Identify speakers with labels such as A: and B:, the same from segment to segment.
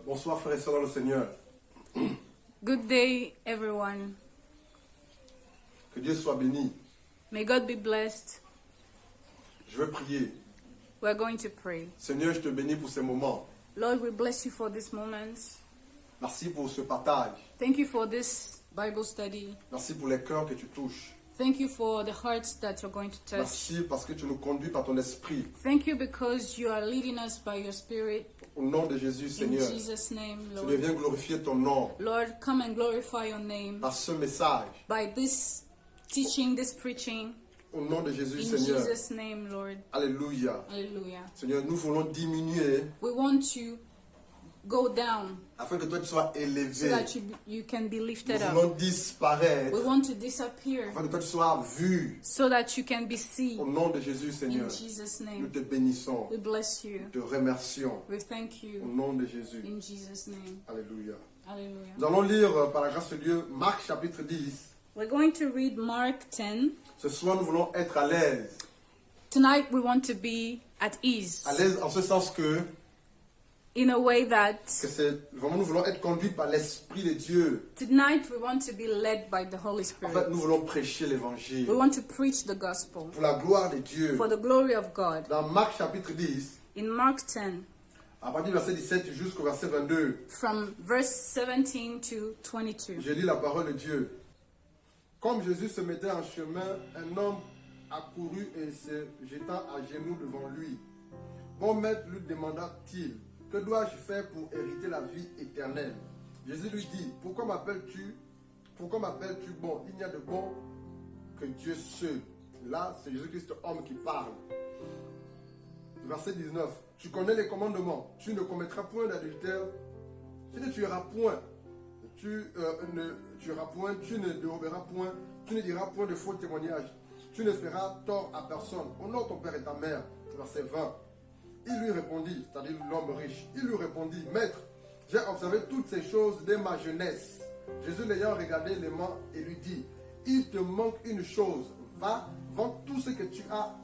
A: Bonsoir frères et sœurs dans le Seigneur.
B: Good day, everyone.
A: Que Dieu soit béni.
B: May God be blessed.
A: Je vais prier.
B: We're going to pray.
A: Seigneur, je te bénis pour ces moments.
B: Lord, we bless you for these moments.
A: Merci pour ce partage.
B: Thank you for this Bible study.
A: Merci pour les cœurs que tu touches.
B: Thank you for the hearts that you're going to touch.
A: Merci parce que tu nous conduis par ton esprit.
B: Thank you because you are leading us by your Spirit.
A: Au nom de Jésus,
B: In
A: Seigneur,
B: Jesus' name,
A: Seigneur, viens
B: Lord.
A: glorifier ton nom
B: Lord, come and glorify your name
A: par ce message.
B: by this teaching, this preaching.
A: Au nom de Jésus,
B: In
A: Seigneur.
B: Jesus' name, Lord.
A: Alléluia.
B: Hallelujah.
A: Seigneur, nous voulons diminuer
B: We want to go down
A: afin que toi tu sois
B: so
A: élevé.
B: that you can be
A: Nous
B: lifted up.
A: voulons disparaître
B: We want to disappear
A: afin que toi tu sois vu.
B: so that you can be
A: Au
B: seen.
A: nom de Jésus, Seigneur,
B: In Jesus'
A: nous
B: name,
A: te bénissons,
B: we bless you.
A: te remercions.
B: We thank
A: Au
B: you.
A: nom de Jésus.
B: In Jesus' name,
A: Alléluia.
B: hallelujah.
A: Nous allons lire par la grâce de Dieu Marc chapitre 10.
B: We're going to read Mark 10.
A: Ce soir, nous voulons être à l'aise.
B: Tonight, we want to be at ease
A: À l'aise en ce sens que
B: in a way that
A: c'est vraiment nous voulons être conduits par l'Esprit de Dieu.
B: tonight we want to be led by the Holy
A: En fait,
B: Spirit.
A: nous voulons prêcher l'évangile
B: We want to preach the gospel
A: pour la gloire de Dieu.
B: for the glory of God.
A: Dans Marc chapitre 10,
B: In Mark 10,
A: à partir du verset 17 jusqu'au verset 22,
B: from verse 17 to 22.
A: je lis la parole de Dieu. Comme Jésus se mettait en chemin, un homme accourut et se jeta à genoux devant lui. Bon maître, lui demanda-t-il, que dois-je faire pour hériter la vie éternelle? Jésus lui dit, pourquoi m'appelles-tu bon? Il n'y a de bon que Dieu seul. Là, c'est Jésus-Christ, homme, qui parle. Verset 19, tu connais les commandements, tu ne commettras point d'adultère, tu ne tueras point, tu ne tueras point, tu ne déroberas point, tu ne diras point de faux témoignages, tu ne feras tort à personne, honore ton père et ta mère. Verset 20, il lui répondit, c'est-à-dire l'homme riche, il lui répondit, maître, j'ai observé toutes ces choses dès ma jeunesse. Jésus l'ayant regardé l'aimant et lui dit, il te manque une chose, va, vends tout ce que tu as,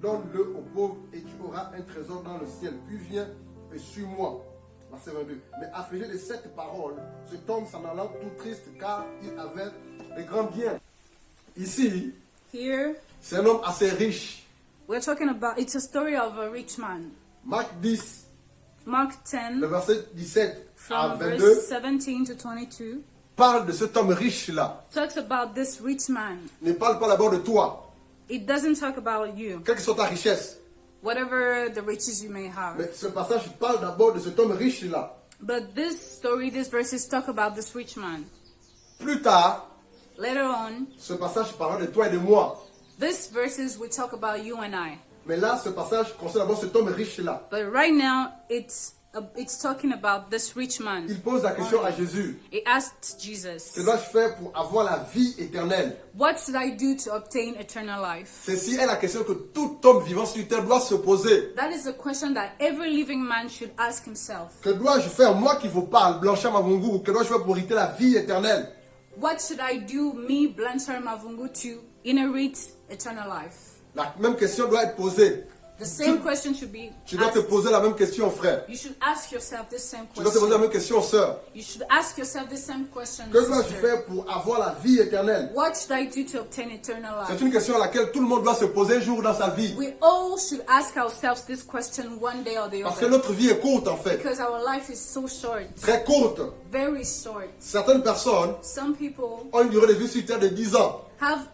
A: donne-le aux pauvres et tu auras un trésor dans le ciel. Puis viens et suis-moi. Verset 22. Mais affligé de cette parole, cet homme s'en allant tout triste car il avait de grands biens. Ici,
B: Here,
A: c'est un homme assez riche.
B: we're talking about, it's a story of a rich man.
A: Marc 10,
B: Mark
A: le
B: 10,
A: verset 17 à
B: from
A: 22,
B: verse 17 to 22,
A: parle de cet homme riche-là.
B: talks about this rich man.
A: Ne parle pas d'abord de toi,
B: It doesn't talk about you,
A: quelle que soit ta richesse.
B: whatever the riches you may have.
A: Mais ce passage parle d'abord de cet homme riche-là.
B: But this story, these verses talk about this rich man.
A: Plus tard,
B: Later on,
A: ce passage parle de toi et de moi.
B: these verses will talk about you and I.
A: Mais là, ce passage concerne d'abord cet homme riche-là.
B: But right now, it's talking about this rich man.
A: Il pose la question à Jésus.
B: He asked Jesus,
A: Que dois-je faire pour avoir la vie éternelle?
B: what should I do to obtain eternal life?
A: Ceci est la question que tout homme vivant sur terre doit se poser.
B: That is a question that every living man should ask himself.
A: Que dois-je faire, moi qui vous parle, Blanchard Mavungu, que dois-je faire pour hériter la vie éternelle?
B: What should I do, me, Blanchard Mavungu, to inherit eternal life?
A: La même question doit être posée.
B: The same question should be
A: Tu dois te
B: asked.
A: poser la même question, frère.
B: You should ask yourself this same
A: Tu dois te poser la
B: question.
A: même question, sœur.
B: You should ask yourself this same question,
A: Que dois-je
B: sister.
A: faire pour avoir la vie éternelle?
B: What should I do to obtain eternal
A: C'est
B: life?
A: une question à laquelle tout le monde doit se poser un jour dans sa vie.
B: We all should ask ourselves this question one day or the
A: Parce que
B: other.
A: notre vie est courte, en fait.
B: Because our life is so short,
A: Très courte.
B: very short.
A: Certaines personnes
B: Some people
A: ont une durée de vie sur terre de 10 ans.
B: have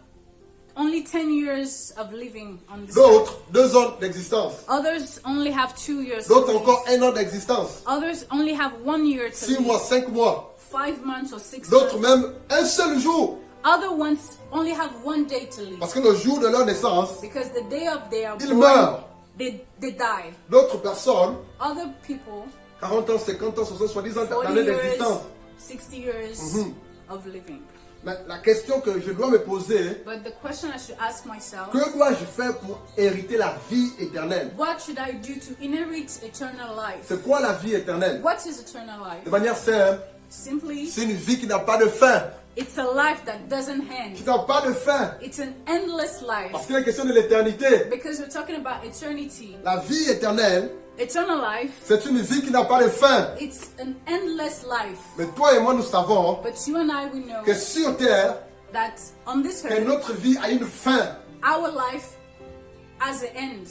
B: only 10 years of living on this earth.
A: D'autres, 2 ans d'existence.
B: Others only have 2 years.
A: D'autres
B: to live.
A: encore 1 an d'existence.
B: Others only have 1 year to
A: 6 mois,
B: live.
A: 5 mois.
B: 5 months or 6
A: D'autres
B: months.
A: même un seul jour.
B: Other ones only have 1 day to live.
A: Parce que le jour de leur naissance,
B: Because the day of their
A: ils
B: born,
A: meurent.
B: they die.
A: D'autres personnes,
B: Other people,
A: 40 ans, 50 ans, 60, 70 ans
B: 40
A: d'années
B: years,
A: d'existence.
B: 60 years of living.
A: Mais la question que je dois me poser,
B: But the question I should ask myself,
A: que dois-je faire pour hériter la vie éternelle?
B: what should I do to inherit eternal life?
A: C'est quoi la vie éternelle?
B: What is eternal life?
A: De manière simple,
B: Simply,
A: c'est une vie qui n'a pas de fin.
B: It's a life that doesn't
A: Tu
B: end.
A: n'as pas de fin.
B: It's an endless
A: Parce
B: life.
A: qu'il est question de l'éternité.
B: Because we're talking about eternity.
A: La vie éternelle,
B: Eternal life,
A: c'est une vie qui n'a pas de fin.
B: it's an endless life.
A: Mais toi et moi, nous savons
B: But you and I, we know
A: que sur terre,
B: that on this
A: que
B: earth,
A: notre vie a une fin
B: our life has an end.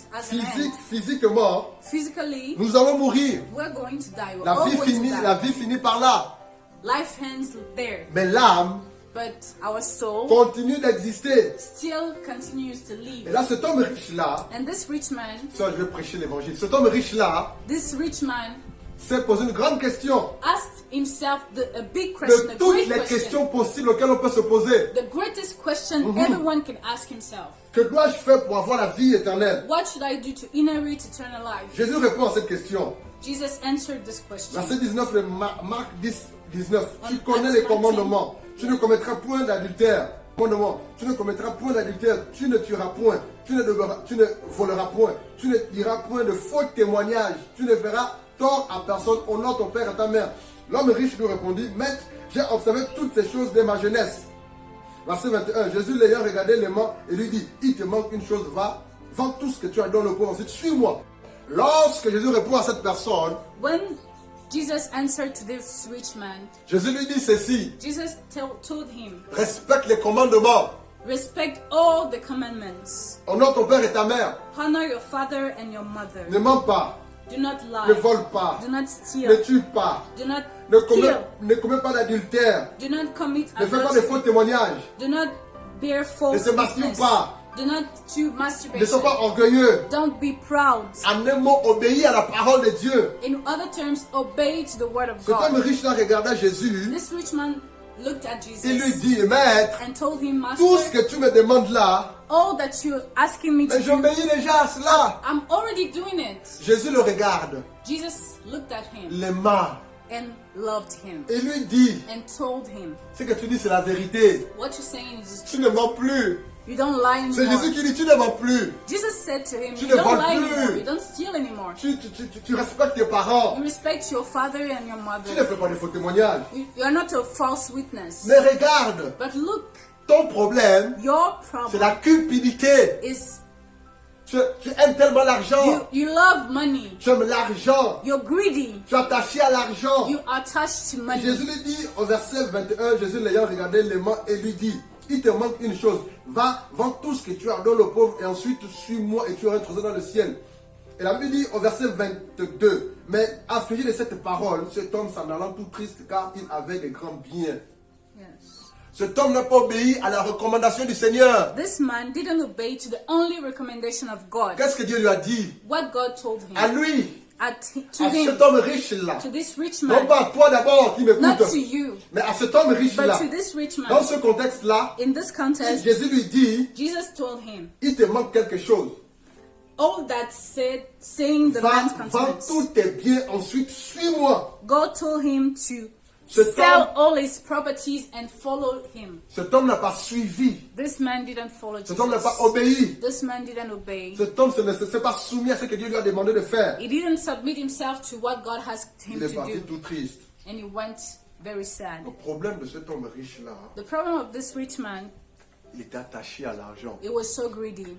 A: physiquement.
B: Physically,
A: Nous allons mourir.
B: we're going to die. We're
A: La
B: all
A: vie
B: going to
A: finit,
B: die.
A: la vie finit par là.
B: Life ends there.
A: Mais l'âme
B: But our soul
A: continue d'exister.
B: still continues to
A: Et
B: live.
A: là, cet homme riche-là,
B: And this rich man,
A: ça je vais prêcher l'évangile, cet homme riche-là
B: this rich man
A: s'est posé une grande question.
B: asked himself a big question,
A: De
B: a
A: toutes
B: great
A: les
B: question.
A: questions possibles auxquelles on peut se poser.
B: The greatest question everyone can ask himself.
A: Que dois-je faire pour avoir la vie éternelle?
B: What should I do to inherit eternal life?
A: Jésus répond à cette question.
B: Jesus answered this question.
A: Verset 19 de Marc 10, 19. Tu
B: On
A: connais
B: Acts
A: les commandements. Tu ne commettras point d'adultère. Commandement. Tu ne commettras point d'adultère. Tu ne tueras point. Tu ne voleras point. Tu ne diras point de faux témoignages. Tu ne feras tort à personne. Honore ton père et ta mère. L'homme riche lui répondit, Maître, j'ai observé toutes ces choses dès ma jeunesse. Verset 21. Jésus l'ayant regardé l'aimant et lui dit, il te manque une chose, va, vends tout ce que tu as dans le pauvre. Ensuite, suis-moi. Lorsque Jésus répond à cette personne,
B: When Jesus answered to this rich man,
A: Jésus lui dit ceci,
B: Jesus told him,
A: respecte les commandements.
B: respect all the commandments.
A: Honore ton père et ta mère.
B: Honor your father and your mother.
A: Ne mens pas.
B: Do not
A: Ne
B: lie.
A: vole pas.
B: Do not
A: Ne
B: steal.
A: tue pas.
B: Do not
A: Ne
B: kill.
A: commets pas d'adultère.
B: Do not commit
A: Ne fais pas de faux
B: adultery.
A: témoignages.
B: Do not bear
A: Ne
B: false
A: te masturbe
B: witness.
A: pas.
B: Do not do
A: Ne
B: masturbation.
A: sois pas orgueilleux.
B: Don't be proud.
A: En un mot, obéis à la parole de Dieu.
B: In other terms, obey to the word of
A: Cet homme
B: God.
A: riche-là regarda Jésus.
B: This rich man looked at
A: Il lui
B: Jesus
A: dit, Maître,
B: and told him,
A: tout ce
B: Master,
A: que tu me demandes là,
B: all that you're asking me to
A: mais
B: do,
A: j'obéis déjà à cela.
B: I'm already doing it.
A: Jésus le regarde,
B: Jesus looked at him
A: l'aima
B: and loved him
A: et lui dit,
B: and told him,
A: ce que tu dis c'est la vérité.
B: what you're saying is
A: Tu ne mens plus.
B: you don't lie
A: C'est Jésus
B: anymore.
A: qui dit, tu ne mens plus.
B: Jesus said to him,
A: Tu
B: you
A: ne
B: don't
A: voles
B: lie
A: plus.
B: anymore. You don't steal anymore.
A: Tu respectes tes parents.
B: You respect your father and your
A: Tu ne
B: mother.
A: fais pas de faux témoignages.
B: You are not a false witness.
A: Mais regarde,
B: But look,
A: ton problème,
B: your
A: c'est
B: problem
A: la cupidité.
B: is
A: Tu aimes tellement l'argent.
B: you love money.
A: Tu aimes l'argent.
B: You're greedy.
A: Tu es attaché à l'argent.
B: You are attached to money.
A: Jésus lui dit au verset 21, Jésus l'ayant regardé l'aimant et lui dit, il te manque une chose, va, vends tout ce que tu as, donne au pauvre et ensuite suis-moi et tu auras un trésor dans le ciel. Et la Bible dit au verset 22, mais affligé de cette parole, cet homme s'en allant tout triste car il avait de grands biens.
B: Yes.
A: Cet homme n'a pas obéi à la recommandation du Seigneur.
B: This man didn't obey to the only recommendation of God.
A: Qu'est-ce que Dieu lui a dit?
B: What God told
A: À
B: him.
A: lui,
B: To
A: à
B: him.
A: cet homme riche-là.
B: To this rich
A: Non
B: man.
A: pas à toi d'abord qui
B: Not
A: m'écoute,
B: to you.
A: mais à cet homme
B: But
A: riche-là.
B: to this rich
A: Dans
B: man.
A: ce contexte-là,
B: In this context,
A: Jésus lui dit,
B: Jesus told him,
A: il te manque quelque chose.
B: all that said, saying the
A: Va,
B: man's
A: vends
B: countenance.
A: tous tes biens, ensuite suis-moi.
B: God told him to
A: Cet
B: sell
A: homme-
B: all his properties and follow him.
A: Cet homme n'a pas suivi.
B: This man didn't follow
A: Cet homme n'a pas
B: Jesus.
A: obéi.
B: This man didn't obey.
A: Cet homme ne s'est pas soumis à ce que Dieu lui a demandé de faire.
B: He didn't submit himself to what God asked him
A: Il est
B: to
A: parti
B: do.
A: tout triste.
B: And he went very sad.
A: Le problème de cet homme riche-là,
B: The problem of this rich man,
A: il était attaché à l'argent.
B: he was so greedy.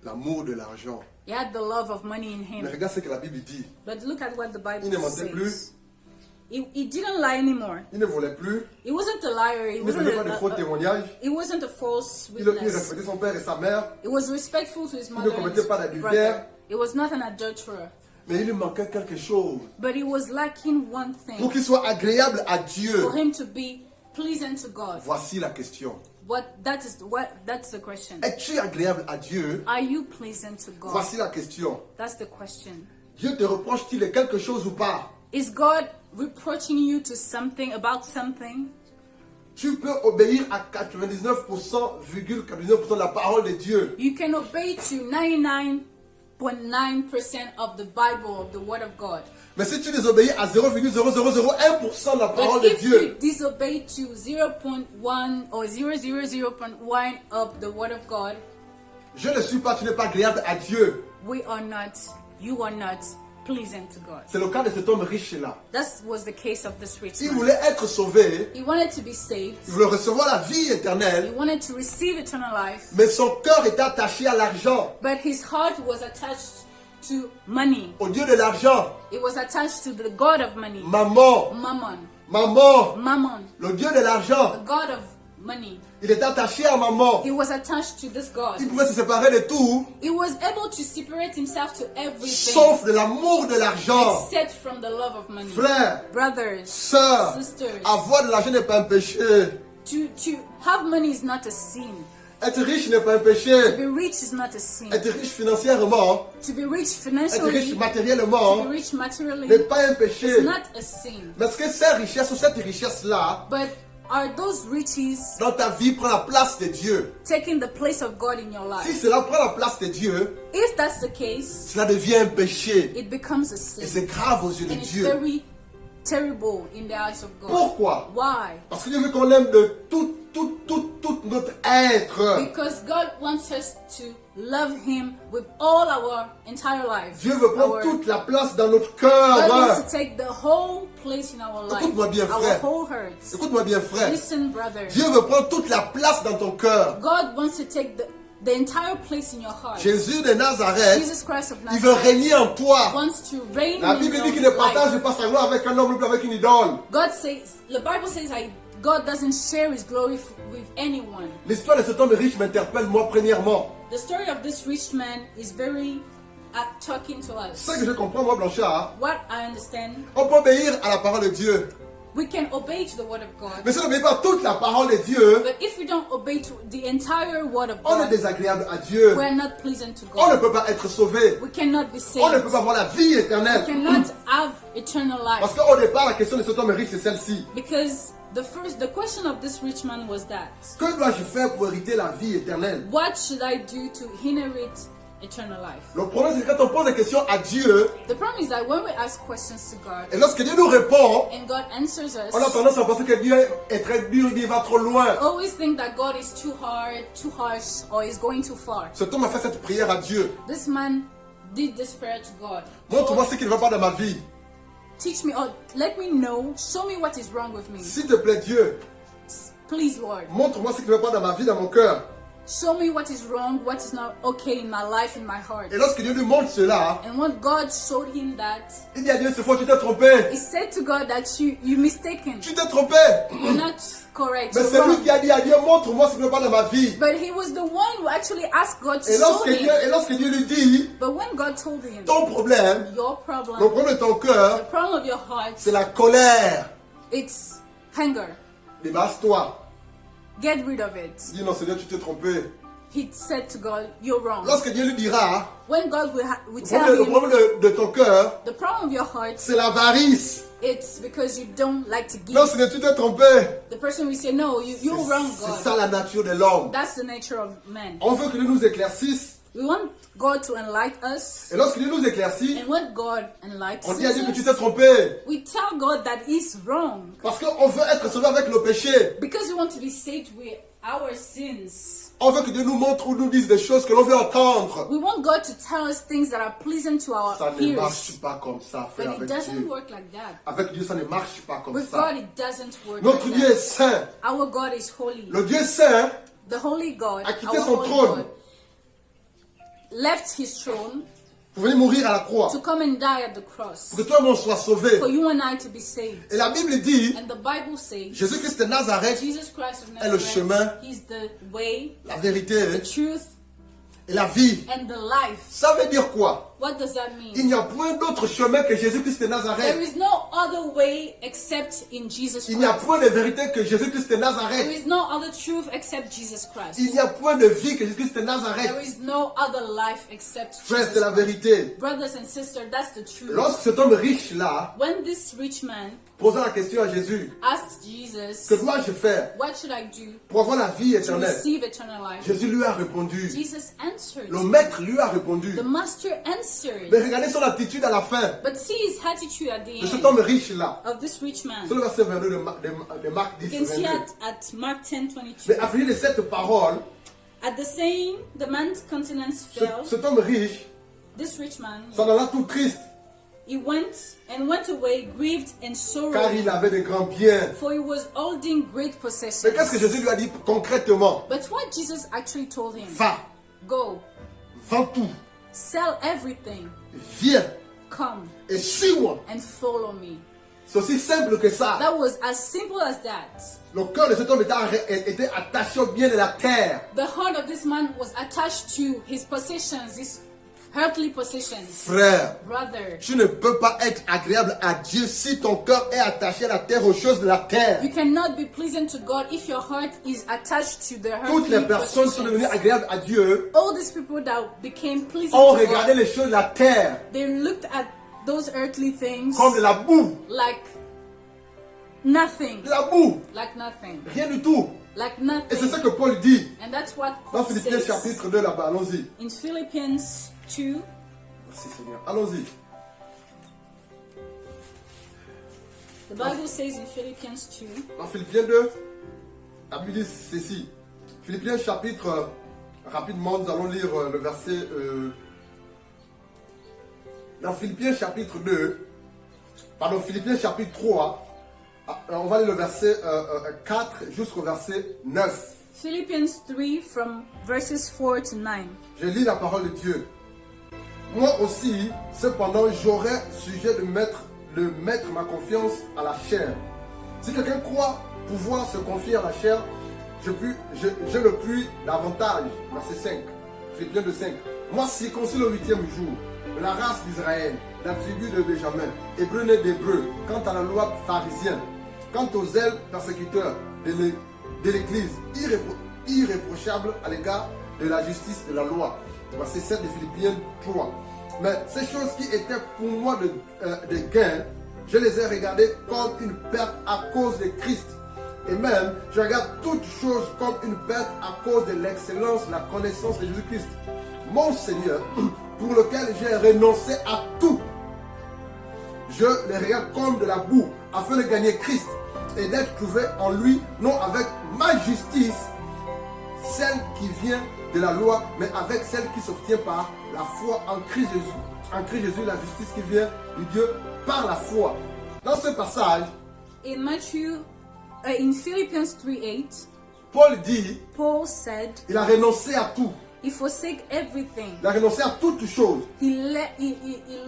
A: L'amour de l'argent.
B: He had the love of money in
A: Mais
B: him.
A: regarde ce que la Bible dit.
B: But look at what the
A: Il ne
B: Bible
A: mentait plus.
B: says. He didn't lie anymore.
A: Il ne volait plus.
B: He wasn't a liar. He
A: Il ne faisait pas de faux
B: wasn't
A: témoignages.
B: he wasn't a false
A: Il
B: witness.
A: respectait son père et sa mère.
B: He was respectful to his
A: ne
B: mother and
A: commettait
B: his
A: pas d'adultère.
B: brother. He was not an adulterer.
A: Mais il lui manquait quelque chose.
B: But he was lacking one
A: Pour
B: thing.
A: qu'il soit agréable à Dieu.
B: For him to be pleasant to God.
A: Voici la question.
B: That's the question.
A: Es-tu agréable à Dieu?
B: Are you pleasant to God?
A: Voici la question.
B: That's the question.
A: Dieu te reproche-t-il quelque chose ou pas?
B: Is God reproaching you to something about something?
A: Tu peux obéir à 99,99% de la parole de Dieu.
B: You can obey to 99.9% of the Bible, of the Word of God.
A: Mais si tu désobéis à 0,0001% de la parole
B: But
A: de
B: if you
A: Dieu,
B: disobey to 0.1 or 0.1 of the Word of God,
A: je ne suis pas, tu n'es pas agréable à Dieu.
B: you are not pleasing to God.
A: C'est le cas de cet homme riche-là.
B: That was the case of this rich
A: Il
B: man.
A: voulait être sauvé,
B: He wanted to be saved.
A: il voulait recevoir la vie
B: He
A: éternelle,
B: wanted to receive eternal life.
A: mais son cœur était attaché à l'argent,
B: But his heart was attached to money.
A: au Dieu de l'argent.
B: It was attached to the God of money.
A: Maman,
B: Mammon.
A: maman,
B: Mammon.
A: le Dieu de l'argent.
B: The God of money.
A: Il était attaché à maman.
B: He was attached to this God.
A: Il pouvait se séparer de tout,
B: He was able to separate himself to everything
A: sauf de l'amour de l'argent.
B: except from the love of money.
A: Frère,
B: Brothers,
A: sœur,
B: sisters,
A: avoir de l'argent n'est pas un péché.
B: to have money is not a sin.
A: Être riche n'est pas un
B: To
A: péché.
B: be rich is not a sin.
A: Être riche financièrement,
B: To be rich
A: être
B: financially,
A: riche
B: to be
A: matériellement
B: rich materially,
A: n'est pas un péché.
B: is not a sin.
A: Mais est-ce que ces richesses ou cette richesse-là,
B: But are those riches
A: dans ta vie, prend la place de Dieu?
B: taking the place of God in your
A: Si
B: life?
A: cela prend la place de Dieu,
B: If that's the case,
A: cela devient un péché.
B: it becomes a
A: Et
B: sin.
A: c'est grave aux yeux de
B: And it's
A: Dieu.
B: very terrible in the eyes of God.
A: Pourquoi?
B: Why?
A: Parce que Dieu veut qu'on l'aime de tout notre être.
B: Because God wants us to love Him with all our entire life.
A: Dieu veut prendre
B: Our-
A: toute la place dans notre
B: God wants
A: cœur.
B: to take the whole place in our life.
A: Écoute-moi bien,
B: Our
A: frère.
B: whole hearts.
A: Écoute-moi bien, frère.
B: Listen, brother.
A: Dieu veut prendre toute la place dans ton cœur.
B: God wants to take the entire place in your heart.
A: Jésus de Nazareth,
B: Jesus Christ of
A: il veut
B: Nazareth
A: régner en toi.
B: wants to reign
A: La
B: in
A: Bible
B: your
A: dit qu'il ne partage
B: life.
A: pas sa gloire avec un homme, mais avec une idole.
B: God says, the Bible says God doesn't share His glory with anyone.
A: L'histoire de cet homme riche m'interpelle moi premièrement.
B: The story of this rich man is very talking to us.
A: C'est ce que je comprends moi Blanchard.
B: What I understand,
A: On peut obéir à la parole de Dieu.
B: we can obey to the word of God.
A: Mais si on n'obéit pas à toute la parole de Dieu,
B: But if we don't obey to the entire word of
A: on est
B: God,
A: désagréable à Dieu.
B: we're not pleasing to
A: On ne
B: God.
A: peut pas être sauvé.
B: We cannot be
A: On ne peut
B: saved.
A: pas avoir la vie
B: We
A: éternelle.
B: cannot have eternal
A: Parce
B: life.
A: qu'au départ, la question de cet homme riche, c'est celle-ci.
B: Because the question of this rich man was that,
A: Que dois-je faire pour hériter la vie éternelle?
B: what should I do to inherit eternal life?
A: Le problème, c'est que quand on pose des questions à Dieu,
B: The problem is that when we ask questions to God
A: et lorsque Dieu nous répond,
B: and God answers
A: on a
B: us,
A: tendance à penser que Dieu est très dur, il va trop loin.
B: always think that God is too hard, too harsh, or is going too far.
A: Cet homme a fait cette prière à Dieu.
B: This man did this prayer to God.
A: Montre-moi ce qui ne va pas dans ma vie.
B: Teach me, or let me know, show me what is wrong with me.
A: S'il te plaît, Dieu,
B: Please, Lord.
A: montre-moi ce qui ne va pas dans ma vie, dans mon cœur.
B: Show me what is wrong, what is not okay in my life, in my heart.
A: Et lorsque Dieu lui montre cela,
B: And when God showed him that,
A: il dit à Dieu, c'est faux, tu t'es trompé.
B: he said to God that you mistaken.
A: Tu t'es trompé.
B: You're not correct.
A: Mais
B: You're
A: c'est lui
B: wrong.
A: qui a dit à Dieu, montre-moi ce qui ne va pas dans ma vie.
B: But he was the one who actually asked God to
A: Et
B: show
A: lorsque
B: him.
A: Dieu lui dit,
B: But when God told him,
A: ton problème,
B: your
A: le
B: problem,
A: problème de ton cœur,
B: the problem of your heart,
A: c'est la colère.
B: it's hunger.
A: Débarrasse-toi.
B: Get rid of it.
A: Dis non, Seigneur, tu t'es trompé.
B: He said to God, you're wrong.
A: Lorsque Dieu lui dira,
B: When God will
A: le
B: tell
A: problème, le
B: him,
A: problème de ton cœur,
B: the problem of your heart,
A: c'est l'avarice.
B: it's because you don't like to give.
A: Non, Seigneur, tu t'es trompé.
B: The person will say, no, you're wrong,
A: C'est ça
B: God.
A: la nature de l'homme.
B: That's the nature of man.
A: On veut que Dieu nous éclaircisse.
B: We want God to enlighten us.
A: Et lorsque Dieu nous éclaircit,
B: And when God
A: on
B: enlightens
A: dit à Dieu que tu
B: us,
A: t'es trompé.
B: we tell God that He's wrong.
A: Parce qu'on veut être sauvé avec le péché.
B: Because we want to be saved with our sins.
A: On veut que Dieu nous montre ou nous dise des choses que l'on veut entendre.
B: We want God to tell us things that are pleasing to our
A: Ça ne
B: ears.
A: marche pas comme ça,
B: But
A: frère,
B: it
A: avec
B: doesn't
A: Dieu.
B: work like that.
A: Avec Dieu, ça ne marche pas comme
B: With
A: ça.
B: God, it doesn't work
A: Notre
B: like
A: Dieu est
B: that.
A: saint.
B: Our God is holy.
A: Le Dieu saint
B: The holy God,
A: a quitté
B: our
A: son
B: holy
A: trône
B: God, left His throne
A: pour venir mourir à la croix.
B: to come and die at the cross
A: Pour que toi et moi on soit sauvés.
B: for you and I to be saved.
A: Et la Bible dit,
B: And the Bible says,
A: Jésus-Christ de Nazareth
B: Jesus Christ of
A: est le
B: Nazareth,
A: chemin,
B: He's the way,
A: la vérité
B: the truth,
A: et la vie.
B: and the life.
A: Ça veut dire quoi?
B: What does that
A: Il
B: mean?
A: n'y a point d'autre chemin que Jésus-Christ de
B: There
A: Nazareth.
B: is no other way except in Jesus
A: Il n'y a
B: Christ.
A: point de vérité que Jésus-Christ de
B: There
A: Nazareth.
B: is no other truth except Jesus
A: Il
B: Christ.
A: n'y a point de vie que Jésus-Christ de
B: There
A: Nazareth.
B: is no other life except
A: Frère,
B: Jesus
A: c'est la
B: Christ.
A: vérité.
B: Brothers and sisters, that's the truth.
A: Lorsque cet homme riche-là,
B: When this rich man
A: posant la question à Jésus,
B: asked Jesus,
A: que dois-je faire
B: what should I do
A: pour avoir la vie
B: to
A: éternelle?
B: receive eternal life?
A: Jésus lui a répondu.
B: Jesus answered.
A: Le maître lui a répondu.
B: The master answered.
A: Mais regardez son attitude à la fin
B: But see his attitude at the
A: de cet
B: end
A: homme riche-là.
B: of this rich man.
A: C'est le verset 22 de Marc
B: You
A: 10,
B: can see
A: 22.
B: at Mark 10:22.
A: Mais à finir de cette parole,
B: At the saying, the man's countenance fell.
A: cet homme riche
B: This rich man
A: s'en alla tout triste
B: he went away grieved and
A: car il
B: sorrowing,
A: avait de grands biens.
B: for he was holding great
A: Mais qu'est-ce que
B: possessions.
A: Jésus lui a dit concrètement?
B: But what Jesus actually told him,
A: Va,
B: go,
A: vends tout,
B: sell everything,
A: viens
B: come
A: et suis-moi.
B: and follow me.
A: C'est aussi simple que ça.
B: That was as simple as that.
A: Le cœur de cet homme était attaché au bien de la terre.
B: The heart of this man was attached to his possessions, his earthly possessions.
A: Frère,
B: Brother,
A: tu ne peux pas être agréable à Dieu si ton cœur est attaché à la terre, aux choses de la terre.
B: you cannot be pleasing to God if your heart is attached to the
A: Toutes
B: earthly
A: les personnes sont devenues
B: possessions.
A: agréables à Dieu
B: All these people that became pleasing
A: ont
B: to
A: regardé
B: God,
A: les choses de la terre
B: they looked at those earthly things
A: comme de la boue.
B: like nothing,
A: De la boue,
B: like nothing,
A: rien du tout.
B: like
A: Et c'est ça
B: nothing.
A: que Paul dit
B: And that's what
A: dans
B: Paul
A: Philippiens
B: says
A: chapitre 2 là-bas. Allons-y.
B: in Philippians 2.
A: Merci Seigneur. Allons-y.
B: The Bible says in Philippians 2,
A: Dans Philippiens 2, la Bible dit ceci. Philippiens chapitre, rapidement, nous allons lire le verset. Dans Philippiens chapitre 2, pardon, Philippiens chapitre 3, on va lire le verset 4 jusqu'au verset 9.
B: Philippians 3 from verses 4 to 9.
A: Je lis la parole de Dieu. Moi aussi, cependant, j'aurais sujet de mettre ma confiance à la chair. Si quelqu'un croit pouvoir se confier à la chair, je le puis davantage. Verset 5. Philippiens 2:5. Moi, circoncis le 8e jour, de la race d'Israël, de la tribu de Benjamin, hébreu né d'hébreu, quant à la loi pharisienne, quant aux ailes persécuteurs de l'Église, irréprochable à l'égard de la justice de la loi. Verset 7 de Philippiens 3. Mais ces choses qui étaient pour moi de gain, je les ai regardées comme une perte à cause de Christ. Et même, je regarde toutes choses comme une perte à cause de l'excellence, la connaissance de Jésus-Christ, mon Seigneur, pour lequel j'ai renoncé à tout. Je les regarde comme de la boue, afin de gagner Christ et d'être trouvé en lui, non avec ma justice, celle qui vient de la loi, mais avec celle qui s'obtient par la foi en Christ Jésus. En Christ Jésus, la justice qui vient de Dieu par la foi. Dans ce passage,
B: In Philippians 3:8,
A: Paul dit,
B: Paul said,
A: il a renoncé à tout.
B: he forsake everything.
A: Il a renoncé à toutes choses.
B: He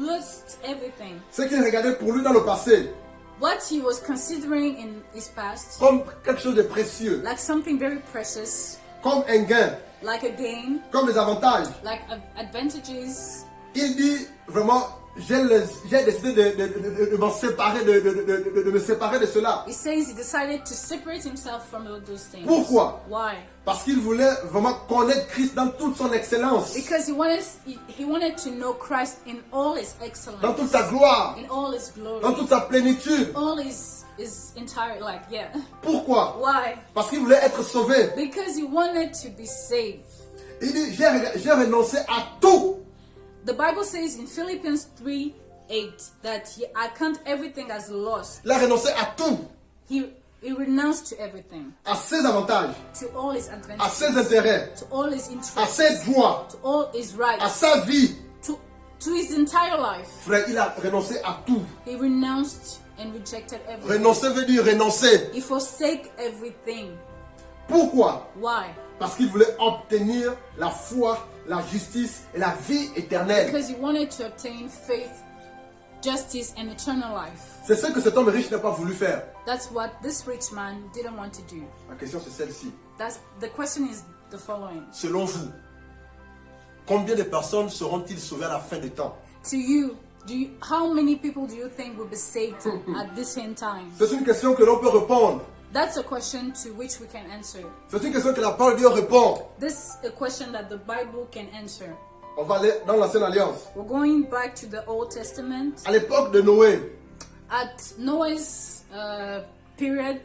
B: lost everything.
A: Ce qu'il regardait pour lui dans le passé,
B: What he was considering in his past,
A: comme quelque chose de précieux,
B: like something very precious,
A: comme un gain,
B: like a gain,
A: comme des avantages.
B: like advantages.
A: Il dit vraiment, j'ai décidé de m'en séparer, de me séparer de cela.
B: He says he decided to separate himself from all those things.
A: Pourquoi?
B: Why?
A: Parce qu'il voulait vraiment connaître Christ dans toute son excellence,
B: Because he wanted to know Christ in all his excellence,
A: dans toute sa gloire,
B: in all his glory,
A: dans toute sa plénitude.
B: all his entire
A: Pourquoi?
B: Why?
A: Parce qu'il voulait être sauvé.
B: Because he wanted to be saved.
A: Il dit, j'ai renoncé à tout.
B: The Bible says in Philippians 3:8 that I count everything as lost.
A: Il a renoncé à tout.
B: He renounced to everything,
A: À ses avantages,
B: to all his
A: à ses
B: advantages,
A: intérêts,
B: to all his
A: à
B: interests,
A: ses droits,
B: to all his
A: à
B: rights,
A: sa vie.
B: to his entire life.
A: Frère, il a renoncé à tout.
B: He renounced and rejected everything.
A: Renoncer veut dire renoncer.
B: He forsake everything.
A: Pourquoi?
B: Why?
A: Parce qu'il voulait obtenir la foi, la justice et la vie éternelle.
B: Because he wanted to obtain faith, justice, and eternal life.
A: C'est ce que cet homme riche n'a pas voulu faire.
B: That's what this rich man didn't want to do.
A: La question c'est celle-ci.
B: The question is the following.
A: Selon vous, combien de personnes seront-ils sauvées à la fin des temps?
B: To you, how many people do you think will be saved at this end time?
A: C'est une question que l'on peut répondre.
B: That's a question to which we can answer.
A: C'est une question que la parole de Dieu répond.
B: This is a question that the Bible can answer.
A: On va aller dans l'Ancienne Alliance.
B: We're going back to the Old Testament.
A: À l'époque de Noé,
B: At Noah's period,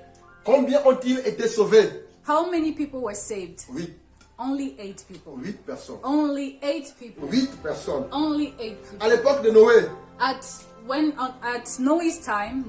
A: combien ont-ils été sauvés?
B: how many people were saved?
A: 8.
B: Only 8 people.
A: 8 personnes.
B: Only 8 people.
A: 8 personnes.
B: Only 8 people.
A: À l'époque de Noé,
B: At Noah's time,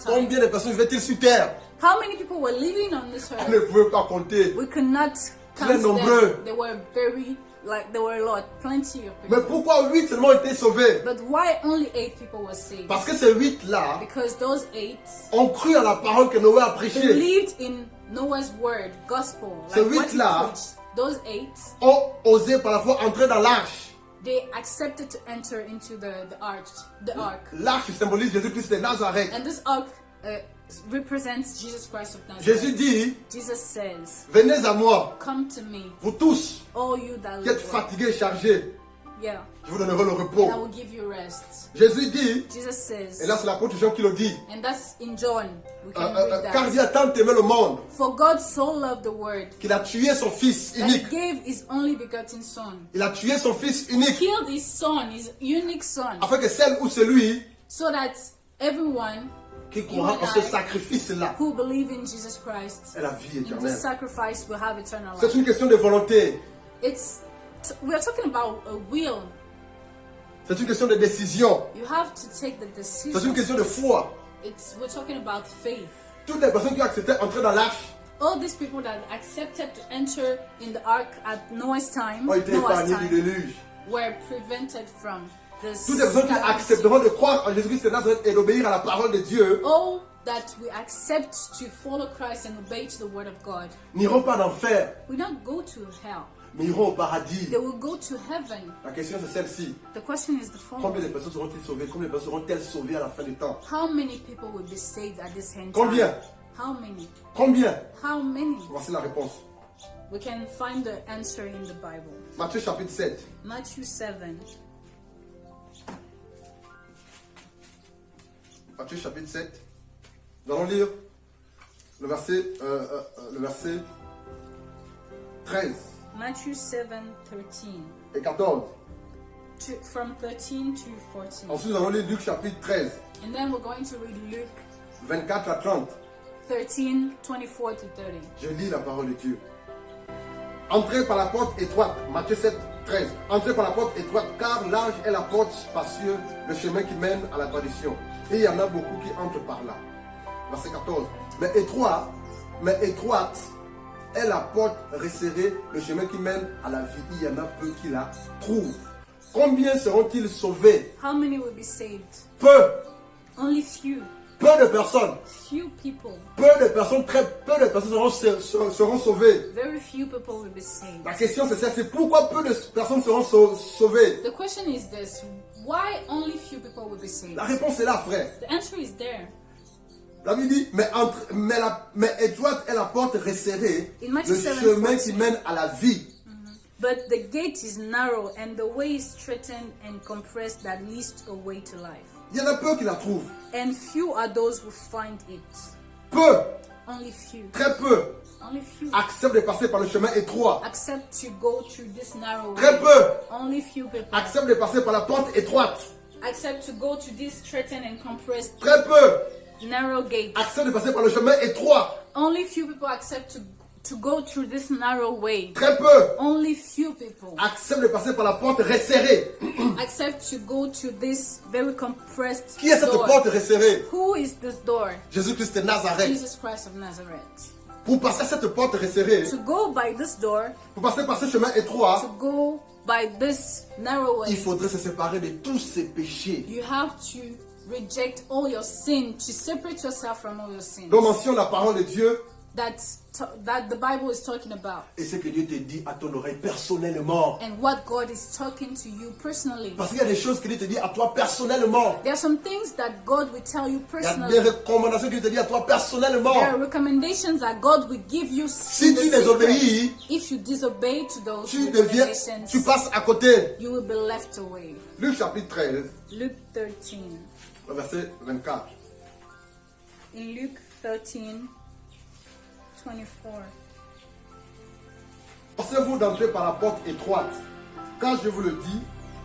A: combien de personnes vivaient-ils sur terre?
B: how many people were living on this
A: On ne
B: earth?
A: pouvait pas compter.
B: We could not
A: Très
B: count
A: nombreux.
B: them. They were very like there were a lot, plenty of people.
A: Mais pourquoi 8 seulement ont été sauvés?
B: But why only 8 people were saved?
A: Parce que ces 8-là
B: Because those 8
A: ont cru à la parole que Noé a prêchée.
B: believed in Noah's word, gospel,
A: Ces
B: like what he
A: 8-là
B: preached. Those 8,
A: ont osé par la foi entrer dans l'arche.
B: they accepted to enter into the ark.
A: L'arche symbolise Jésus-Christ de Nazareth.
B: And this ark represents Jesus Christ of Nazareth.
A: Jésus dit,
B: Jesus says,
A: venez à moi,
B: come to me,
A: vous tous
B: all you that
A: qui êtes
B: labor.
A: fatigués et chargés,
B: Yeah,
A: je vous donnerai le
B: and I
A: repos.
B: will give you rest.
A: Jésus dit,
B: Jesus says,
A: et là c'est l'apôtre Jean qui le dit,
B: and that's in John, we can read
A: car
B: that.
A: Dieu a tant aimé le monde
B: For God so loved the world
A: qu'il a tué son fils
B: that he
A: unique.
B: gave his only begotten son.
A: Il a tué son fils unique
B: Killed his son, his unique son,
A: afin que celle ou celui
B: so that everyone
A: qui croira en ce sacrifice-là
B: who believe in Jesus Christ
A: ait la vie
B: in this
A: éternelle.
B: sacrifice will have eternal
A: C'est
B: life.
A: une question de volonté.
B: We are talking about a will.
A: C'est une question de décision.
B: You have to take the
A: C'est une
B: decision.
A: question de foi.
B: We're talking about faith.
A: Toutes les personnes qui ont accepté d'entrer dans l'arche
B: All these people that accepted to enter in the ark at Noah's time,
A: ont été épargnées du déluge.
B: were prevented from this.
A: Toutes les personnes qui
B: calamity.
A: accepteront de croire en Jésus-Christ de Nazareth et d'obéir à la parole de Dieu
B: All that we accept to follow Christ and obey to the word of God,
A: n'iront pas en enfer,
B: we don't go to hell.
A: mais iront au paradis.
B: They will go to heaven.
A: La question c'est celle-ci.
B: The question is the
A: Combien
B: following.
A: de personnes seront-ils sauvées? Combien de personnes seront-elles sauvées à la fin du temps?
B: How many people will be saved at this end
A: Combien?
B: time? How many?
A: Combien?
B: How many?
A: Voici la réponse.
B: We can find the answer in the Bible.
A: Matthieu chapitre 7.
B: Matthew 7.
A: Matthieu chapitre 7. Nous allons lire le verset 13
B: Matthew 7:13.
A: et 14.
B: From 13 to 14.
A: Ensuite, nous allons lire Luc chapitre 13,
B: And then we're going to read Luke
A: 24 à 30.
B: 13:24 to 30.
A: Je lis la parole de Dieu. Entrez par la porte étroite, Matthieu 7, 13. Entrez par la porte étroite, car large est la porte spacieuse, le chemin qui mène à la perdition. Et il y en a beaucoup qui entrent par là. Verset 14. Mais étroite est la porte resserrée, le chemin qui mène à la vie. Il y en a peu qui la trouvent. Combien seront-ils sauvés?
B: How many will be saved?
A: Peu.
B: Only few.
A: Peu de personnes.
B: Few people.
A: Peu de personnes, très peu de personnes seront sauvées.
B: Very few people will be saved.
A: La question c'est ça, c'est pourquoi peu de personnes seront sauvées?
B: The question is this: why only few people will be saved?
A: La réponse est là, frère.
B: The answer is there.
A: La Bible dit, mais étroite est la porte resserrée,
B: In Matthew
A: le
B: 7,
A: chemin
B: 14.
A: qui mène à la vie.
B: But the gate is narrow and the way is straitened and compressed that leads away to life.
A: Il y en a peu qui la trouvent.
B: And few are those who find it.
A: Peu,
B: Only few.
A: très peu,
B: Only few
A: acceptent de passer par le chemin étroit.
B: accept to go through this narrow
A: Très
B: way.
A: peu
B: Only few people
A: acceptent de passer par la porte étroite.
B: accept to go to this straitened and compressed
A: Très peu
B: narrow gate.
A: acceptent de passer par le chemin étroit.
B: Only few people accept to go through this narrow way.
A: Très peu
B: Only few people
A: acceptent de passer par la porte resserrée.
B: accept to go to this very compressed
A: Qui est cette
B: door.
A: porte resserrée?
B: Who is this door?
A: Jésus-Christ de Nazareth.
B: Jesus Christ of Nazareth.
A: Pour passer cette porte resserrée,
B: To go by this door,
A: pour passer par ce chemin
B: to
A: étroit,
B: go by this narrow
A: il
B: way,
A: faudrait se séparer de tous ses péchés.
B: you have to reject all your sin, to separate yourself from all your sins.
A: Donc mentionne la parole de Dieu
B: That the Bible is talking about,
A: et ce que Dieu te dit à ton oreille personnellement.
B: and what God is talking to you personally.
A: Parce qu'il y a des choses que Dieu te dit à toi personnellement.
B: There are some things that God will tell you
A: Il y a
B: personally.
A: des recommandations que Dieu te dit à toi personnellement.
B: There are recommendations that God will give you.
A: Si
B: in the
A: tu
B: secret.
A: désobéis,
B: If you disobey to those
A: tu
B: recommendations,
A: passes à côté.
B: you will be left away.
A: Luc chapitre 13,
B: Luke 13.
A: le verset 24.
B: In Luke 13, 24.
A: Forcez-vous d'entrer par la porte étroite. Quand je vous le dis,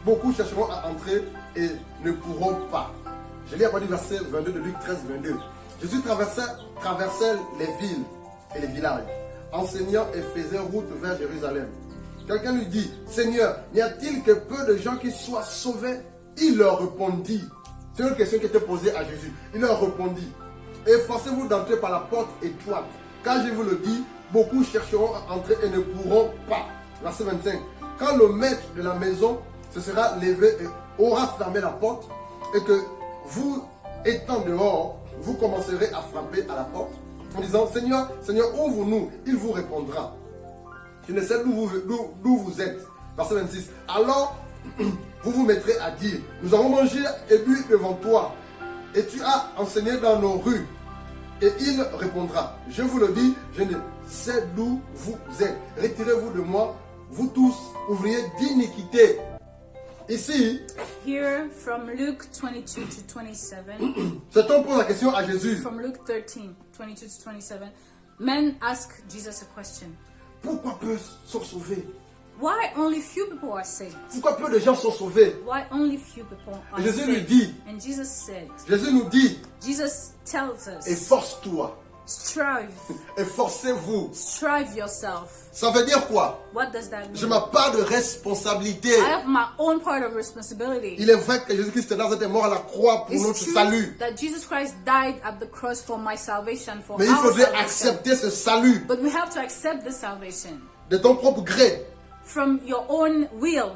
A: beaucoup chercheront à entrer et ne pourront pas. Je lis à partir du verset 22 de Luc 13, 22. Jésus traversait les villes et les villages, enseignant et faisait route vers Jérusalem. Quelqu'un lui dit, Seigneur, n'y a-t-il que peu de gens qui soient sauvés? Il leur répondit. C'est une question qui était posée à Jésus. Il leur répondit, efforcez-vous d'entrer par la porte étroite. Car je vous le dis, beaucoup chercheront à entrer et ne pourront pas. Verset 25. quand le maître de la maison se sera levé et aura fermé la porte, et que vous, étant dehors, vous commencerez à frapper à la porte, en disant, Seigneur, Seigneur, ouvre-nous, il vous répondra. Je ne sais d'où vous êtes. Verset 26. Alors, vous vous mettrez à dire, nous avons mangé et bu devant toi, et tu as enseigné dans nos rues. Et il répondra, je vous le dis, je ne sais d'où vous êtes. Retirez-vous de moi, vous tous, ouvriers d'iniquité. Ici,
B: Here from Luke 22 to 27,
A: cet homme pose la question à Jésus.
B: from Luke 13, 22 to 27, men ask Jesus a question.
A: Pourquoi peu sont sauvés?
B: Why only few people are saved?
A: Pourquoi peu de gens sont sauvés?
B: Why only few people are
A: Et Jésus lui
B: saved?
A: dit,
B: And Jesus said,
A: Jésus nous dit,
B: Jesus tells us,
A: efforce-toi,
B: strive,
A: efforcez-vous.
B: strive yourself.
A: Ça veut dire quoi?
B: What does that
A: J'ai
B: mean?
A: ma part de responsabilité.
B: I have my own part of responsibility.
A: Il est vrai que Jésus-Christ est mort à la croix pour
B: It's
A: notre
B: true
A: salut.
B: that Jesus Christ died at the cross for my salvation, for
A: Mais il
B: our
A: faudrait
B: salvation.
A: accepter ce salut
B: But we have to accept the salvation
A: de ton propre gré.
B: from your own will.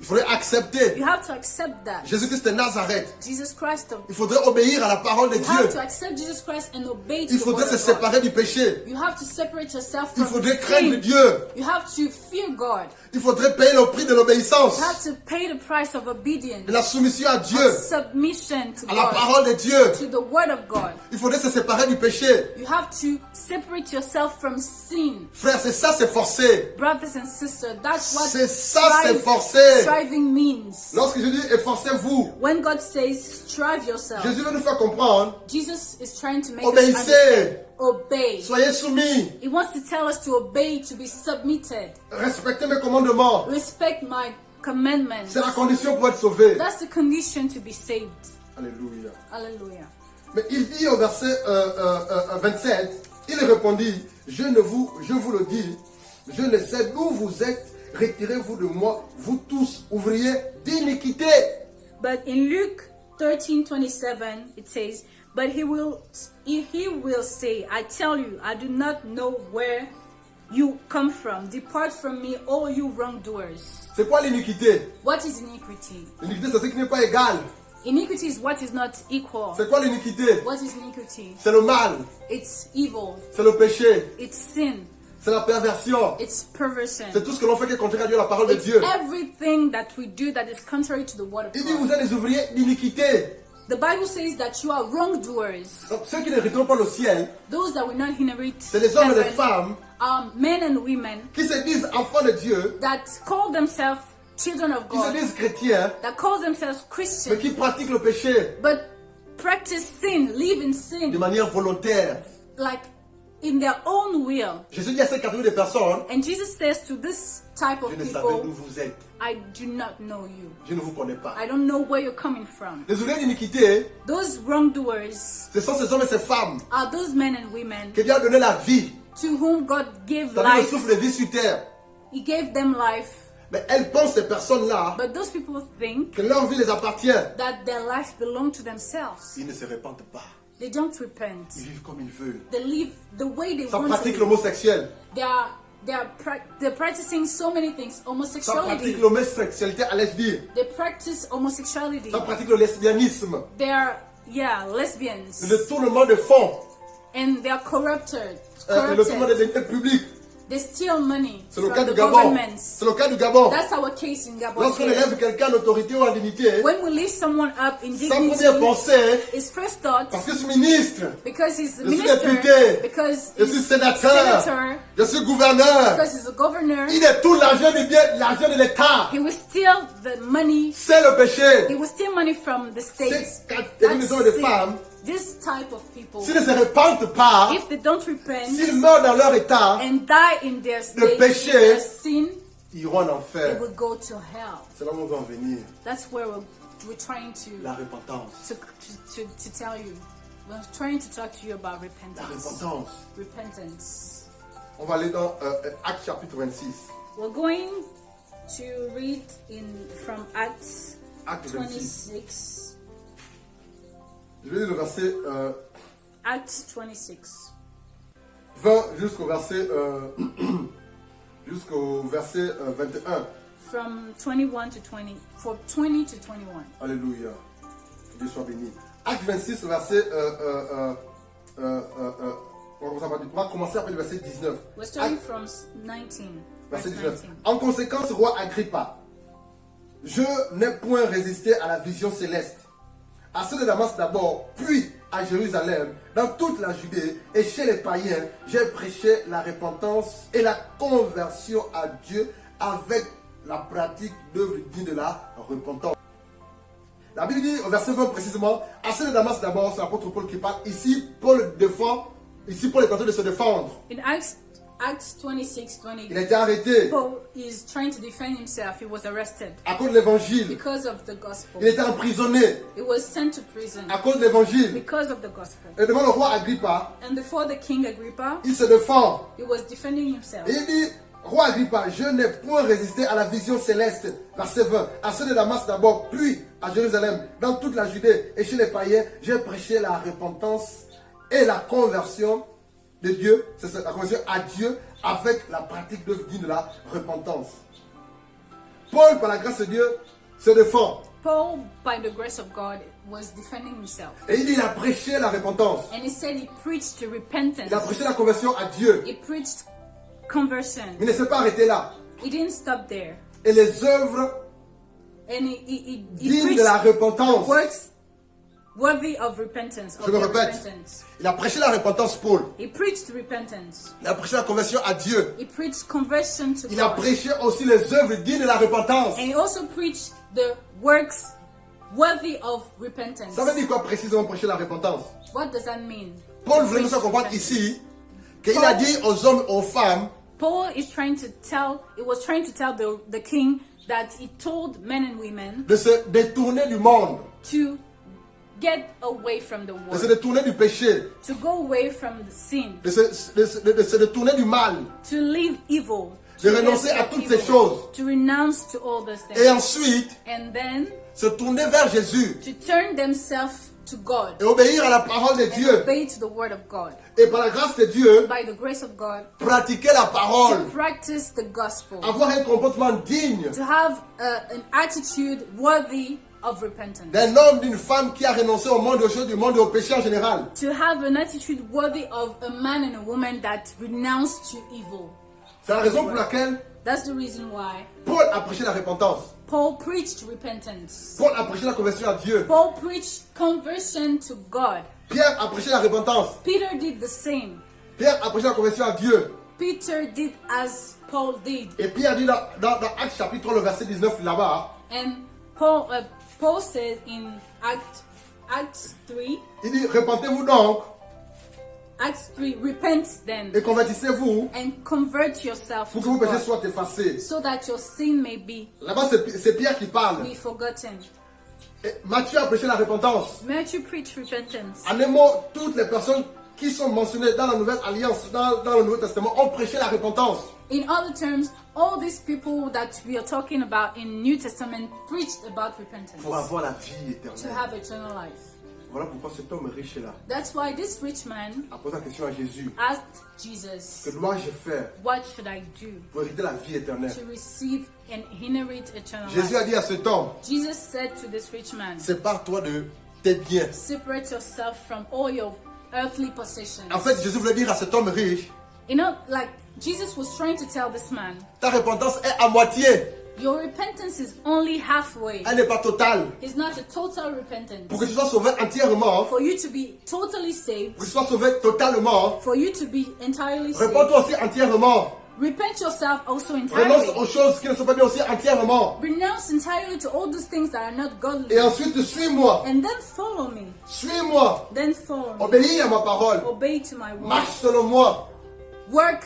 A: Il faudrait accepter
B: You have to accept that.
A: Jésus-Christ de Nazareth.
B: Jesus Christ.
A: Il faudrait obéir à la parole de
B: You have to
A: Dieu.
B: accept Jesus Christ and obey to
A: Il
B: the
A: faudrait
B: word
A: se
B: of God.
A: séparer du péché.
B: You have to separate yourself
A: Il
B: from
A: faudrait craindre
B: sin.
A: Dieu.
B: You have to fear God.
A: Il faudrait payer le prix de l'obéissance,
B: You have to pay the price of obedience,
A: de la soumission à Dieu,
B: submission to
A: à la
B: God,
A: parole de Dieu.
B: to the word of God.
A: Il faudrait se séparer du péché.
B: You have to separate yourself from sin.
A: Frère, c'est ça, c'est forcé.
B: Brothers and sisters, that's what
A: C'est ça, c'est forcé.
B: striving means.
A: Lorsque je dis efforcez-vous,
B: When God says strive yourself,
A: Jésus veut nous faire comprendre,
B: Jesus is trying to make us
A: obéissez,
B: understand. Obey.
A: soyez soumis,
B: He wants to tell us to obey, to be submitted.
A: respectez mes commandements.
B: Respect my commandments.
A: C'est la condition pour être sauvé.
B: That's the condition to be saved.
A: Alléluia.
B: Hallelujah.
A: Mais il dit au verset 27, il répondit, je vous le dis, je ne sais d'où vous êtes, retirez-vous de moi, vous tous ouvriers d'iniquité.
B: But in Luke 13:27 it says, but he will say, I tell you, I do not know where you come from. Depart from me, all you wrongdoers.
A: C'est quoi l'iniquité?
B: What is iniquity?
A: L'iniquité, c'est ce qui n'est pas égal.
B: Iniquity is what is not equal.
A: C'est quoi l'iniquité?
B: What is iniquity?
A: C'est le mal,
B: It's evil.
A: c'est le péché,
B: It's sin.
A: c'est la perversion.
B: It's perversion.
A: C'est tout ce que l'on fait qui est contraire à Dieu, la parole de
B: It's
A: Dieu.
B: everything that we do that is contrary to the word of
A: Il dit, vous
B: God.
A: êtes des ouvriers d'iniquité.
B: The Bible says that you are wrongdoers.
A: Donc, ceux qui n'hériteront pas le ciel,
B: Those that will not inherit
A: c'est les hommes et les
B: heaven
A: femmes
B: are men and women
A: qui se disent enfants de Dieu,
B: that call themselves children of
A: qui se
B: God,
A: disent chrétiens,
B: that call themselves
A: mais
B: Christians,
A: qui pratiquent le péché
B: but practice sin, live in
A: de
B: sin,
A: manière volontaire.
B: like in their own will.
A: Jésus dit à cette catégorie de personnes,
B: And Jesus says to this type of
A: je ne savais d'où
B: people,
A: vous êtes,
B: I do not know you.
A: je ne vous connais pas.
B: I don't know where you're coming from.
A: Les ouvriers d'iniquité,
B: Those wrongdoers
A: ce sont ces hommes et ces femmes
B: are those men and women
A: qui Dieu a donné la vie,
B: to whom God gave
A: c'est-à-dire le
B: life.
A: souffle de vie sur terre.
B: He gave them life.
A: Mais elles pensent, ces personnes-là,
B: But those people think
A: que leur vie les appartient.
B: that their life belongs to themselves.
A: Ils ne se répandent pas.
B: They don't repent.
A: Ils vivent comme ils veulent.
B: They live the way they
A: Ça
B: want
A: pratique
B: to live.
A: l'homosexuel.
B: They're practicing so many things.
A: Ça pratique
B: Homosexuality.
A: l'homosexualité, allais-je dire.
B: They practice homosexuality.
A: Ça pratique le lesbianisme.
B: They're lesbians.
A: Le tournement de fonds.
B: And they're corrupted.
A: Le tournement des deniers publics.
B: They steal money
A: C'est le
B: from
A: cas
B: the
A: du Gabon.
B: governments.
A: C'est le cas du Gabon.
B: That's our case in Gabon.
A: Lorsqu'on
B: here.
A: élève quelqu'un en autorité ou en dignité,
B: When we lift someone up in
A: sa
B: dignity,
A: première pensée,
B: his first thought,
A: parce que je suis ministre,
B: because he's a
A: je suis
B: minister,
A: député,
B: because
A: je suis
B: he's
A: sénateur,
B: senator,
A: je suis gouverneur,
B: because he's a governor,
A: il est tout l'argent du bien, l'argent de l'État.
B: he will steal the money.
A: C'est le péché.
B: He will steal money from the state.
A: Ces catégories d'hommes et de
B: sin.
A: femmes,
B: This type of people,
A: s'ils ne se répandent pas,
B: if they don't repent
A: s'ils meurent dans leur état,
B: and die in their state,
A: péché,
B: in their sin,
A: ils iront en
B: they
A: enfer.
B: will go to hell.
A: C'est là où on va en venir.
B: That's where we're trying
A: La repentance.
B: to tell you. We're trying to talk to you about
A: La
B: repentance.
A: repentance.
B: Repentance.
A: On va aller dans Actes chapitre 26.
B: We're going to read from Acts
A: Acte 26.
B: 26.
A: Je vais lire le verset
B: Acts 26.
A: 20 jusqu'au verset 21.
B: from 21 to 20, for 20 to 21.
A: Alléluia. Que Dieu soit béni. Acte 26, verset... on va commencer après le verset 19.
B: We're starting from 19.
A: Verset
B: Verse
A: 19.
B: 19.
A: En conséquence, roi Agrippa, je n'ai point résisté à la vision céleste. À ceux de Damas d'abord, puis à Jérusalem, dans toute la Judée et chez les païens, j'ai prêché la repentance et la conversion à Dieu avec la pratique d'œuvres dignes de la repentance. La Bible dit au verset 20 précisément, à ceux de Damas d'abord, c'est l'apôtre Paul qui parle. Ici, Paul défend, ici Paul est en train de se défendre.
B: In Acts 26, 20,
A: Il a été arrêté
B: Paul is trying to defend himself. He was arrested
A: à cause de l'évangile.
B: because of the gospel.
A: Il était emprisonné
B: He was sent to prison
A: à cause de l'évangile.
B: because of the gospel.
A: Et devant le roi Agrippa,
B: And before the king Agrippa,
A: il se défend.
B: he was defending himself.
A: Et il dit, roi Agrippa, je n'ai point résisté à la vision céleste. Verset 20. À ceux de Damas d'abord, puis à Jérusalem, dans toute la Judée et chez les païens, j'ai prêché la repentance et la conversion de Dieu, c'est la conversion à Dieu avec la pratique d'œuvres dignes de la repentance. Paul, par la grâce de Dieu, se défend.
B: Paul, by the grace of God, was defending himself.
A: Et il dit, il a prêché la repentance.
B: And he said he preached to repentance.
A: Il a prêché la conversion à Dieu.
B: He preached conversion.
A: Mais il ne s'est pas arrêté là.
B: He didn't stop there.
A: Et les œuvres
B: And he
A: dignes de la
B: preached
A: repentance.
B: works worthy of repentance.
A: Je me répète. Il a prêché la repentance, Paul.
B: He preached repentance.
A: Il a prêché la conversion à Dieu.
B: He preached conversion to
A: Il a
B: God.
A: prêché aussi les œuvres dignes de la repentance.
B: And he also preached the works worthy of repentance.
A: Ça veut dire quoi précisément prêcher la repentance?
B: What does that mean?
A: Paul
B: To
A: voulait nous
B: preach
A: faire comprendre
B: repentance.
A: ici qu'il a dit aux hommes, aux femmes,
B: Paul is trying to tell, it was trying to tell the king that he told men and women
A: de se détourner du monde,
B: to get away from the
A: de se
B: world,
A: détourner du péché,
B: to go away from the sin,
A: de se détourner du mal,
B: to leave evil,
A: de
B: to
A: renoncer
B: get
A: à toutes
B: evil,
A: ces choses.
B: to renounce to all those
A: Et
B: things,
A: ensuite
B: and then
A: se tourner vers Jésus
B: to turn themselves to God
A: et obéir à la parole de
B: and
A: Dieu.
B: obey to the word of God.
A: Et par la grâce de Dieu,
B: By the grace of God,
A: pratiquer la parole,
B: to practice the gospel,
A: avoir un comportement digne
B: to have an attitude worthy of repentance,
A: d'un homme, d'une femme qui a renoncé au monde, aux choses du monde et au péché en général.
B: to have an attitude worthy of a man and a woman that renounce to evil.
A: C'est la raison pour laquelle
B: That's the reason why
A: Paul a prêché la repentance.
B: Paul preached repentance.
A: Paul a prêché la conversion à Dieu.
B: Paul preached conversion to God.
A: Pierre a prêché la repentance.
B: Peter did the same.
A: Pierre a prêché la conversion à Dieu.
B: Peter did as Paul did.
A: Et Pierre dit dans Actes chapitre 3, le verset 19 là-bas,
B: And Paul said in Acts 3,
A: il dit, repentez-vous donc
B: Acts 3, repent then
A: et convertissez-vous
B: and convert yourself
A: pour que
B: to
A: vos péchés
B: God,
A: soient effacés.
B: so that your sin may be
A: Là-bas, c'est Pierre qui parle.
B: forgotten.
A: Et Matthieu a prêché la repentance.
B: Matthew preached repentance.
A: En un mot, toutes les personnes qui sont mentionnées dans la Nouvelle Alliance, dans le Nouveau Testament, ont prêché la repentance.
B: In other terms, all these people that we are talking about in New Testament preached about repentance
A: Pour avoir la vie
B: to
A: éternelle.
B: have eternal life.
A: Voilà pourquoi cet homme riche là
B: That's why this rich man
A: a posé la question à Jésus.
B: asked Jesus,
A: Que dois-je faire
B: what should I do
A: pour hériter la vie éternelle?
B: to receive and inherit eternal
A: Jésus a
B: life?
A: dit à cet homme,
B: Jesus said to this rich man,
A: sépare-toi de tes biens.
B: separate yourself from all your earthly possessions.
A: En fait, Jésus voulait dire à cet homme riche,
B: You know, like Jesus was trying to tell this man,
A: ta repentance est à moitié.
B: your repentance is only halfway.
A: Elle n'est pas totale.
B: It's not a total repentance.
A: Pour que tu sois sauvé entièrement,
B: For you to be totally saved,
A: pour que tu sois sauvé totalement,
B: for you to be entirely saved,
A: réponds-toi aussi entièrement.
B: repent yourself also
A: Renonce
B: entirely.
A: aux choses qui ne sont pas bien aussi entièrement.
B: Renounce entirely to all those things that are not godly.
A: Et ensuite, suis-moi.
B: And then follow me.
A: Suis-moi.
B: Then follow me.
A: Obéis à ma parole.
B: Obey to my word.
A: Marche selon moi.
B: Work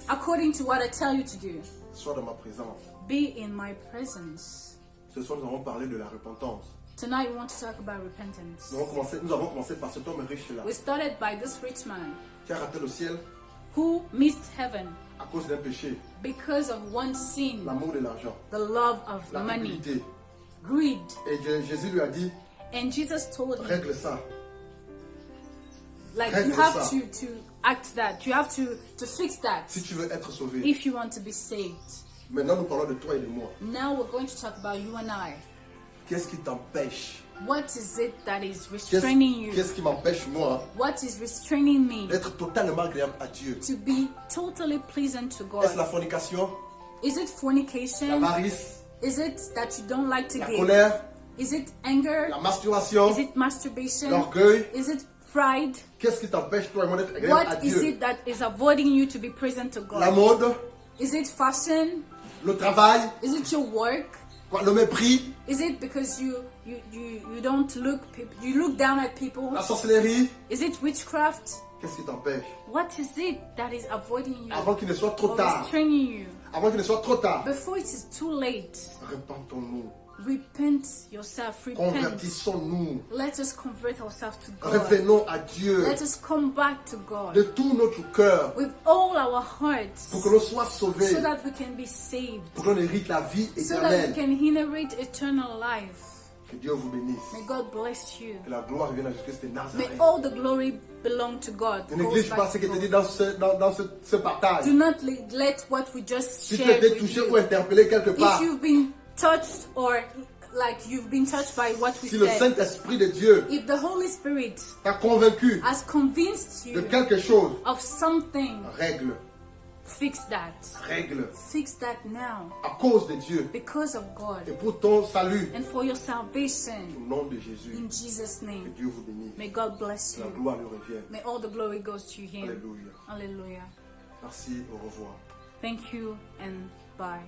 B: according to what I tell you to do.
A: Sois dans ma présence.
B: Be in my presence.
A: Ce soir, nous allons parler de la repentance.
B: Tonight we want to talk about repentance.
A: Nous avons commencé par cet homme riche là,
B: We started by this rich man
A: qui a raté le ciel
B: who missed heaven
A: à cause d'un péché,
B: because of one sin,
A: l'amour de l'argent,
B: the love of
A: la
B: money,
A: rapidité.
B: greed.
A: Et Jésus lui a dit,
B: And Jesus told him,
A: règle ça.
B: like,
A: Règle
B: you have
A: ça.
B: to act that. You have to fix that
A: Si tu veux être sauvé.
B: if you want to be saved.
A: Maintenant, nous parlons de toi et de moi.
B: Now we're going to talk about you and I.
A: Qu'est-ce qui t'empêche?
B: What is it that is restraining you?
A: Qu'est-ce qui m'empêche, moi,
B: What is restraining me
A: d'être totalement agréable à Dieu?
B: to be totally pleasant to
A: Est-ce la
B: God?
A: fornication,
B: Is it fornication?
A: l'avarice,
B: Is it that you don't like to
A: la
B: give?
A: colère,
B: Is it anger?
A: la masturbation,
B: Is it masturbation?
A: l'orgueil?
B: Is it pride?
A: Qu'est-ce qui t'empêche, toi et moi, d'être agréable à
B: What is
A: Dieu?
B: it that is avoiding you to be present to
A: La
B: God?
A: mode,
B: Is it fashion?
A: le travail,
B: Is it your work?
A: quoi, le mépris,
B: Is it because you don't look you look down at people?
A: la sorcellerie.
B: Is it witchcraft?
A: Qu'est-ce qui t'empêche?
B: What is it that is avoiding you
A: Avant qu'il ne soit trop
B: or
A: tard,
B: restraining you?
A: avant qu'il ne soit trop tard,
B: Before it is too late,
A: repentons-nous,
B: repent yourself, repent.
A: convertissons-nous,
B: Let us convert ourselves to God.
A: revenons à Dieu
B: Let us come back to
A: de
B: God
A: tout notre cœur
B: with all our hearts
A: pour que l'on soit sauvé,
B: so that we can be saved,
A: pour qu'on hérite la vie
B: so that we
A: éternelle.
B: can inherit eternal life.
A: Que Dieu vous bénisse.
B: May God bless you.
A: Que la gloire vienne à Jésus-Christ de
B: May
A: Nazareth.
B: all the glory belong to God.
A: Ne
B: Goes
A: néglige
B: back
A: pas ce
B: to
A: qui était dit
B: God.
A: dans ce partage.
B: Do not neglect what we just
A: Si tu
B: shared
A: étais
B: with
A: touché
B: you.
A: ou interpellé quelque part,
B: If you've been touched or like you've been touched by what we
A: si le
B: said,
A: Saint-Esprit de Dieu
B: if the Holy Spirit
A: t'a convaincu
B: has convinced
A: de
B: you
A: quelque chose,
B: of something,
A: règle,
B: fix that.
A: règle,
B: Fix that now
A: à cause de Dieu
B: because of God
A: et pour ton salut,
B: and for your salvation.
A: au nom de Jésus.
B: In Jesus'
A: Que
B: name,
A: Dieu vous bénisse.
B: may God bless
A: Que la
B: you.
A: gloire lui revienne.
B: May all the glory goes to Him.
A: Alléluia.
B: Hallelujah.
A: Merci, au revoir.
B: Thank you and bye.